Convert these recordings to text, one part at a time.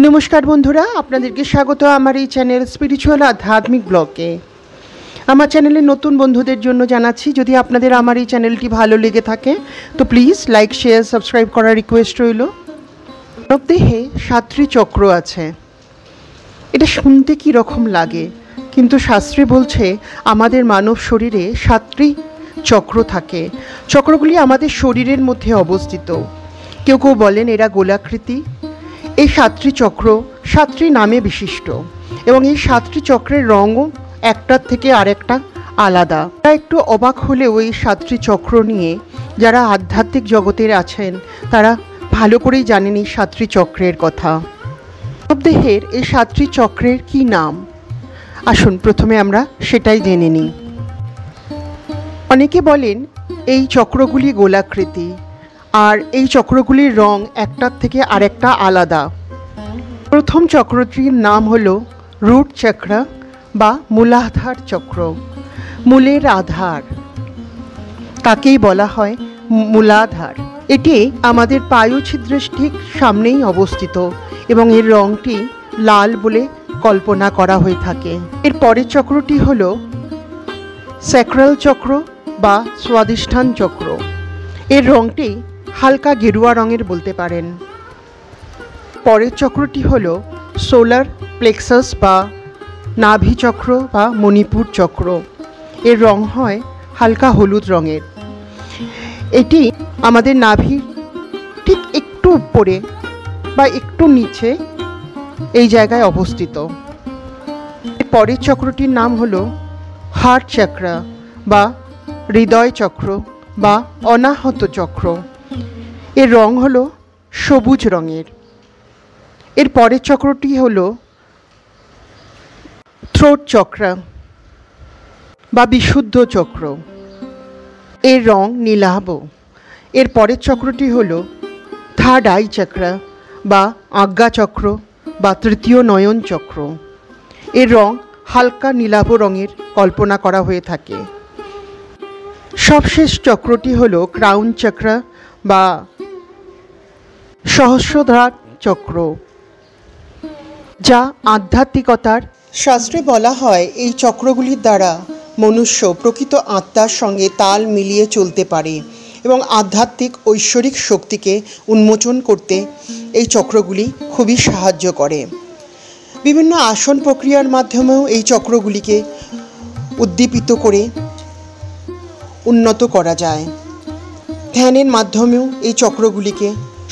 नमस्कार बंधुरा आपनादेरके स्वागत आमार এই চ্যানেল स्पिरिचुअल आध्यात्मिक ब्लगे। आमार चैनेले नतून बंधुदेर जोन्नो जानाच्छि यदि आपनादेर आमार এই চ্যানেলটি भालो लेगे थाके तो प्लिज लाइक शेयर सबस्क्राइब करार रिक्वेस्ट रइल। देहे 7टी चक्र आछे, एटा शुनते कि रकम लागे किन्तु शास्त्रे बोलछे आमादेर मानव शरीरे 7टी चक्र थाके। चक्रगुली आमादेर शरीरेर मध्ये अवस्थित। केउ केउ बोलेन एरा गोलाकृति। এই 7টি চক্র 7টি নামে বিশিষ্ট এবং এই 7টি চক্রের রঙও একটার থেকে আরেকটা আলাদা। তারা একটু অবাক হলেও এই 7টি চক্র নিয়ে যারা আধ্যাত্মিক জগতের আছেন তারা ভালো করেই জানেন এই 7টি চক্রের কথা। দেহের এই 7টি চক্রের কি নাম আসুন প্রথমে আমরা সেটাই জেনে নিই। অনেকে বলেন এই চক্রগুলি গোলাকৃতি আর এই চক্রগুলির রং একটার থেকে আরেকটা আলাদা। প্রথম চক্রটির নাম হলো রুট চক্র বা মূলাধার চক্র। মূলের আধার তাকেই বলা হয় মূলাধার। এটি আমাদের পায়ুছিদ্রের ঠিক সামনেই অবস্থিত এবং এর রংটি লাল বলে কল্পনা করা হয়ে থাকে। এর পরের চক্রটি হলো স্যাক্রাল চক্র বা স্বাধিষ্ঠান চক্র। এর রংটি হালকা গেরুয়া রঙের বলতে পারেন। পরের চক্রটি হলো সোলার প্লেক্সাস বা নাভি চক্র বা মণিপুর চক্র। এর রং হয় হালকা হলুদ রঙের। এটি আমাদের নাভির ঠিক একটু উপরে বা একটু নিচে এই জায়গায় অবস্থিত। পরের চক্রটির নাম হলো হার্ট চক্র বা হৃদয় চক্র বা অনাহত চক্র। এর রং হলো সবুজ রঙের। এর পরের চক্রটি হলো থ্রোট চক্র বা বিশুদ্ধ চক্র। এর রং নীলাভ। এর পরের চক্রটি হলো থার্ড আই চক্র বা আজ্ঞা চক্র বা তৃতীয় নয়ন চক্র। এর রং হালকা নীলাভ রঙের কল্পনা করা হয়ে থাকে। সবশেষ চক্রটি হলো ক্রাউন চক্র বা সহস্রধার চক্র, যা আধ্যাত্মিকতার। শাস্ত্রে বলা হয় এই চক্রগুলির দ্বারা মনুষ্য প্রকৃত আত্মার সঙ্গে তাল মিলিয়ে চলতে পারে এবং আধ্যাত্মিক ঐশ্বরিক শক্তিকে উন্মোচন করতে এই চক্রগুলি খুবই সাহায্য করে। বিভিন্ন আসন প্রক্রিয়ার মাধ্যমেও এই চক্রগুলিকে উদ্দীপিত করে উন্নত করা যায়। ধ্যানের মাধ্যমেও এই চক্রগুলিকে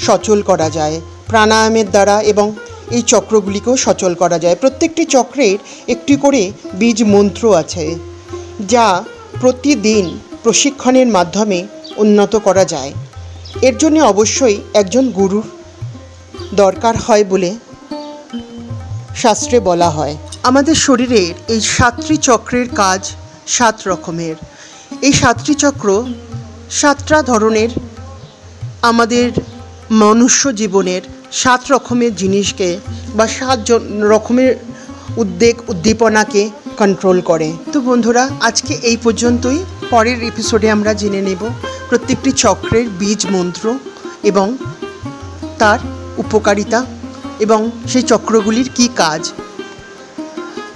সচল করা যায়, প্রাণায়ামের দ্বারা এবং এই চক্রগুলিকেও সচল করা যায়। প্রত্যেকটি চক্রের একটি করে বীজ মন্ত্র আছে যা প্রতিদিন প্রশিক্ষণের মাধ্যমে উন্নত করা যায়। এর জন্য অবশ্যই একজন গুরুর দরকার হয় বলে শাস্ত্রে বলা হয়। আমাদের শরীরের এই 7টি চক্রের কাজ 7 রকমের। এই 7টি চক্র 7টা ধরনের আমাদের মনুষ্য জীবনের 7 রকমের জিনিসকে বা 7 রকমের উদ্বেগ উদ্দীপনাকে কন্ট্রোল করে। তো বন্ধুরা আজকে এই পর্যন্তই। পরের এপিসোডে আমরা জেনে নেব প্রত্যেকটি চক্রের বীজ মন্ত্র এবং তার উপকারিতা এবং সেই চক্রগুলির কি কাজ।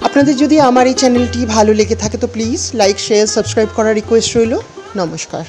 আপনাদের যদি আমার এই চ্যানেলটি ভালো লেগে থাকে তো প্লিজ লাইক শেয়ার সাবস্ক্রাইব করার রিকোয়েস্ট রইল। নমস্কার।